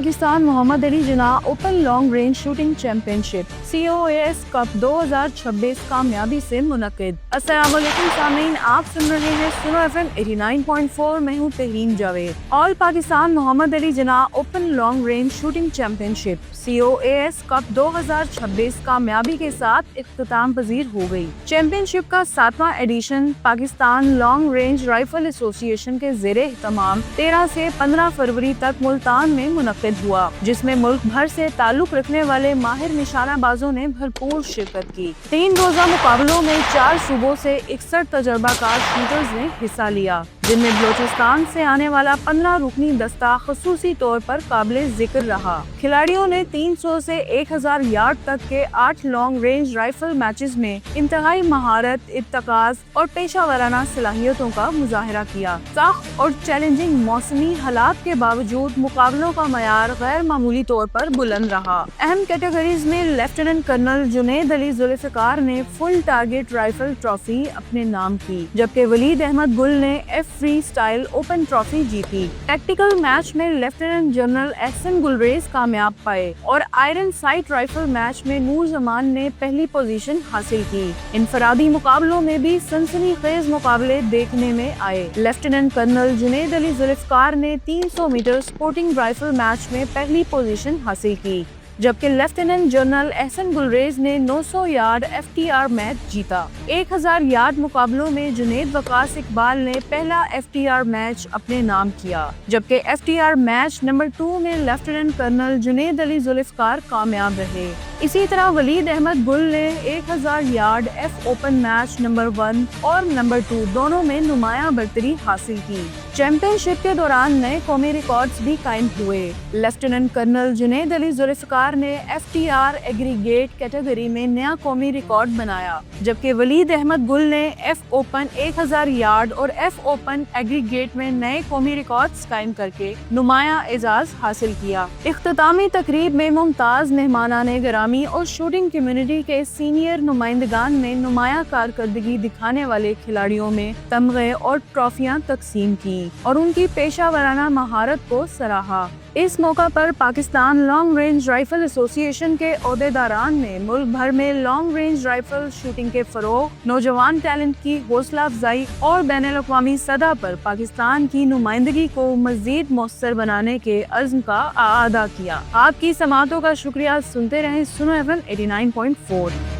Pakistan Mohammad Ali Jinnah open long range shooting championship COAS cup 2026 कामयाबी से मुनक्किद। अस्सलाम वालेकुम सामीन, आप सुन रहे हैं सुनो FM 89.4। मैं हूँ Tehreen Javed. All Pakistan Mohammad Ali Jinnah open long range shooting championship COAS cup 2026 कामयाबी के साथ इख्तिताम पजीर हो गई। चैंपियनशिप का 7वां edition Pakistan long range rifle association के ज़ेरे एहतमाम 13 से 15 फरवरी तक मुल्तान में मुनक्किद हुआ, जिसमें मुल्क भर से ताल्लुक रखने वाले माहिर निशानाबाजों ने भरपूर शिरकत की। 3 रोजा मुकाबलों में 4 सूबों से 61 तजर्बाकार शूटर्स ने हिस्सा लिया, जिनमें बलोचिस्तान से आने वाला 15 रुकनी दस्ता खसूसी तौर पर काबिले जिक्र रहा। खिलाड़ियों ने 300 से 1000 यार्ड तक के 8 लॉन्ग रेंज राइफल मैचेस में इंतहाई महारत, इत्तकाज और पेशा वाराना सलाहियतों का मुजाहरा किया। सख्त और चैलेंजिंग मौसमी हालात के बावजूद मुकाबलों का मयार गैर मामूली तौर पर बुलंद रहा। अहम कैटेगरीज में लेफ्टिनेंट कर्नल जुनैद अली जुल्फिकार ने फुल टारगेट राइफल ट्रॉफी अपने नाम की, जबकि वलीद अहमद गुल ने फ्री स्टाइल ओपन ट्रॉफी जीती। टैक्टिकल मैच में लेफ्टिनेंट जनरल एहसन गुलरेज कामयाब पाए और आयरन साइट राइफल मैच में नूर जमान ने पहली पोजीशन हासिल की। इनफरादी मुकाबलों में भी सनसनीखेज मुकाबले देखने में आए। लेफ्टिनेंट कर्नल जुनैद अली जुल्फिकार ने 300 मीटर स्पोर्टिंग राइफल मैच में पहली पोजीशन हासिल की, जबकि लेफ्टिनेंट जनरल एहसन गुलरेज ने 900 यार्ड FTR मैच जीता। 1000 यार्ड मुकाबलों में जुनैद वकास इकबाल ने पहला FTR मैच अपने नाम किया, जबकि FTR मैच नंबर 2 में लेफ्टिनेंट कर्नल जुनैद अली जुल्फिकार कामयाब रहे। इसी तरह वलीद अहमद गुल ने 1000 yard F open match number 1 और नंबर 2 दोनों में नुमायां बरतरी हासिल की। चैंपियनशिप के दौरान नए कौमी रिकॉर्ड्स भी कायम हुए। लेफ्टिनेंट कर्नल जुनैद अली जुल्फिकार ने FTR एग्रीगेट कैटेगरी में नया कौमी रिकॉर्ड बनाया, जबकि वलीद अहमद गुल ने F ओपन 1000 यार्ड और F ओपन एग्रीगेट में नए कौमी रिकॉर्ड्स कायम करके नुमायां एजाज हासिल किया। इख्तितामी तकरीब में मुमताज मेहमानाने गिरामी और शूटिंग कम्युनिटी के सीनियर नुमाइंदगान ने नुमायां कारकर्दगी दिखाने वाले खिलाड़ियों में तमगे और ट्रॉफियां तकसीम की और उनकी पेशा वाराना महारत को सराहा। इस मौका पर Pakistan long range rifle association के ओहदेदारान ने मुल्क भर में लॉन्ग रेंज राइफल शूटिंग के फरोग, नौजवान टैलेंट की हौसला अफजाई और बैनुल-अक़वामी सतह पर पाकिस्तान की नुमाइंदगी को मजीद मौसर बनाने के अज़्म का आदा किया। आपकी समातों का शुक्रिया। सुनते रहें सुनो FM 89.4।